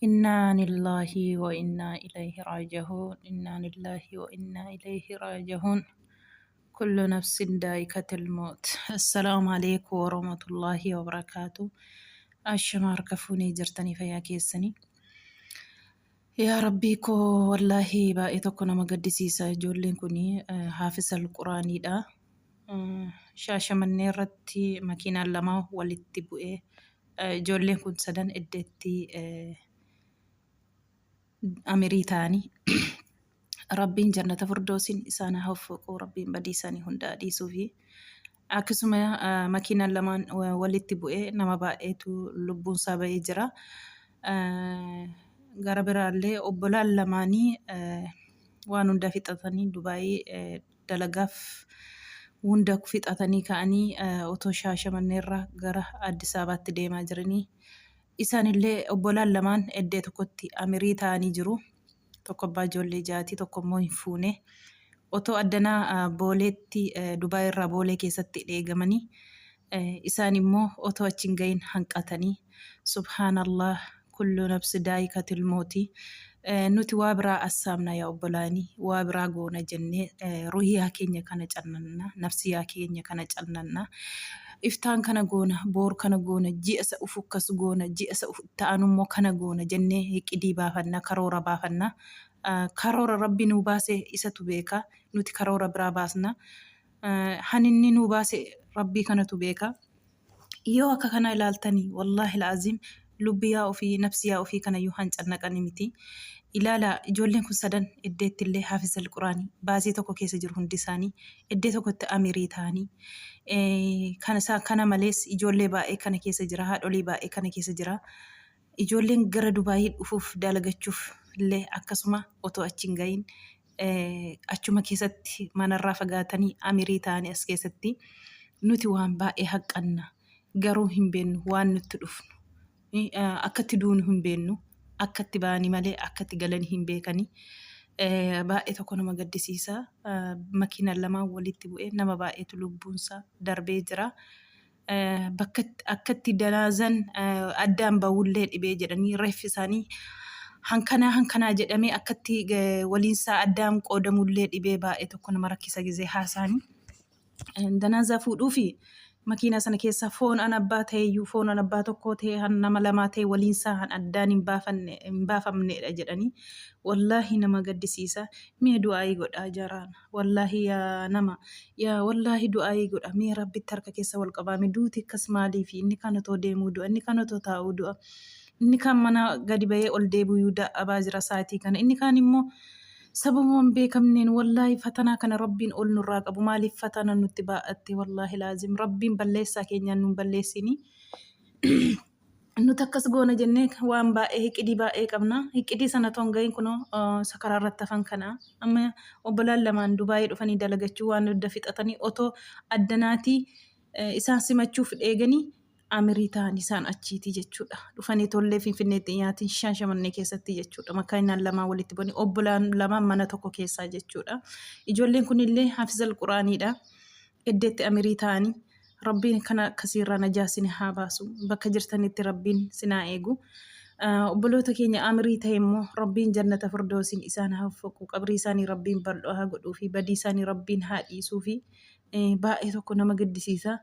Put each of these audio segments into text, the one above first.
إنا لله وإنا إليه راجعون إنا لله وإنا إليه راجعون كل نفس ذائقة الموت. السلام عليكم ورحمة الله وبركاته. الشمار كفوني جرتني فيا كيسني يا ربي كو والله بائتكو نما قدسيسا جولين كوني حافظ القرآن دا شاشة من نيرتي مكينة لما والاتبوئي جولين كون سدن ادتي أمريتاني ربين جنة فردوسين إسانا هوفقو ربين بديساني هندا ديسو في akkasuma makiinaan lamaan walitti bu'ee nama baay'eetu lubbuun isaa ba'ee jira. Gara biraallee obbolaan lamaanii waan hunda fixatanii Dubaayii dalagaaf hunda fixatanii ka'anii otoo Shaashamanneerraa gara Addis Ababaatti deemaa jiranii. Isaanillee obbolaan lamaan eddee tokkotti amirii ta'anii jiru. Tokko abbaa ijoollee jaati, tokko immoo hin fuune. Otoo addanaa booleetti Dubaayii irraa boolee keessatti dheegamanii isaan immoo otoo achi hin gahin hanqatanii subhaanallah kullu nafsi daa'iqatul mawti. Nuti waa biraa assaamna yaa obbolaanii, waa biraa goona jennee ruhiyaa keenya kana cannanna, nafsiyaa keenya kana cannanna. Iftaan kana goona, boor kana goona, ji'a isa ufu akkas goona, ji'a isa ta'anummoo kana goona jennee hiqidii baafanna, karoora baafanna. Karoora rabbi nuu baase isatu beeka, nuti karoora biraa baasna. Haninni nuu baase rabbii kanatu beeka. Yoo akka kana ilaaltanii wallahi la'azim lubbiyaa ofii nafsiyaa ofii kanayyuu hancannaqanii miti. Ilaala ijoolleen kun sadan eddeetti illee haafisa alquraanii baasii tokko keessa jiru hundi isaanii eddee tokkotti amirii ta'anii kana malees ijoollee baay'ee kana keessa jira, haadholii baay'ee kana keessa jira. Ijoolleen gara Dubaayii dhufuuf dalagachuuf illee akkasuma otoo achi hin gahin achuma keessatti manarraa fagaatanii amirii ta'anii as keessatti nuti waan baay'ee haqqanna garuu hin beennu waan nutti dhufnu akkatti duunu hin beennu akkatti ba'anii malee akkatti galanii hin beekanii. Baay'ee tokko nama gaddisiisa. Makiinaan lamaan walitti bu'ee nama baay'eetu lubbuunsaa darbee jira. Akkatti danaazan addaan ba'ullee dhibee jedhanii reeffi isaanii hankanaa jedhamee akkatti waliinsaa addaan qoodamullee dhibee baay'ee tokko nama rakkisa gizee haasaanii. Danaazaa fuudhuufi makiinaa sana keessa foon an abbaa ta'eyyuu foon an abbaa tokkoo ta'e nama lamaa ta'e waliinsaa han addaan hin baafamnedha jedhanii. Wallahi nama gaddisiisa. Mee du'aayii godhaa jaraan. Wallahi yaa nama yaa wallahi du'aayii godha. Mee rabbitti harka keessa wal qabaame duuti akkas maaliifi inni kan otoo deemuu du'a, inni kan otoo taa'uu du'a, inni kan mana gadi bahee ol deebi'uu dadhabaa jira sa'aatii kana, inni kaan immoo sababumaan beekamneen wallahi fatanaa kana rabbiin ol nurraa qabu. Maaliif fatana nutti baa'atte wallahi laazim rabbiin balleessaa keenyaan nun balleessini. Nuti akkas goona jennee waan baay'ee hiqidii baay'ee qabna. Hiqidii sana toon gahin kunoo sakaraa irratti hafan kana amma obbolaan lamaan Dubaayii dhufanii dalagachuu waan hunda fixatanii otoo addanaatii isaan simachuuf dheeganii amirii ta'an isaan achiiti jechuudha. Dhufanii tollee Finfinneetti nyaatiin Shaashamannee keessatti jechuudha. Makiinaan lamaan walitti bu'anii obbolaan lamaan mana tokko keessaa jechuudha. Ijoolleen kunillee haafisa alquraaniidha. Eddeetti amirii ta'anii rabbiin kana akkasiirraa najaa isin haa baasu. Bakka jirtanitti rabbiin sinaa eegu. Obboloota keenya amirii ta'e immoo rabbiin jannata firdoosiin isaan haa uffaqu. Qabrii isaanii rabbiin bal'oo haa godhuu fi badii isaanii rabbiin haa dhiisuu fi baay'ee tokko nama gaddisiisa.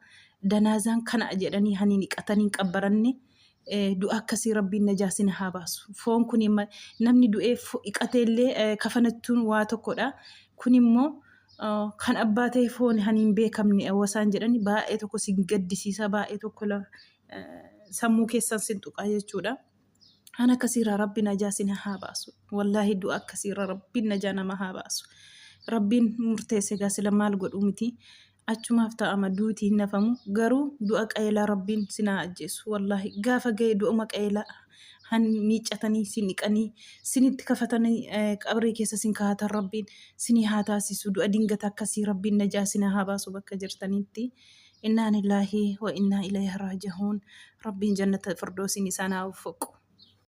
Danaazaan kana jedhanii hani niqatanii qabbaranne du'a akkasii rabbiin najaa isin haa baasu. Foon kun namni du'ee dhiqateellee kafanattuun waa tokkodha. Kun immoo kan abbaa ta'e foon hani hin beekamne wasaan jedhani baay'ee tokko sin gaddisiisa, baay'ee tokko sammuu keessan sin tuqaa jechuudha. Han akkasiirraa rabbiin najaa isin haa baasu. Wallahi du'a akkasiirraa rabbiin najaa nama haa baasu. Rabbiin murteesse gaasila maal godhuu miti. Achumaaf ta'ama duutii hin nafamu garuu du'a qayeelaa rabbiin sinaa ajjeesu. Wallahi gaafa ga'e du'uma qayeelaa han miiccatanii sin dhiqanii sinitti kafatanii qabrii keessa sin kaa'atan rabbiin sinii haa taasisu. Du'a dingata akkasii rabbiin najaa sinaa haa baasu bakka jirtanitti. Innaa lillahi wa innaa ilayhi raaji'uun. Rabbiin jannata firdoosiin isaan haa uffaqu.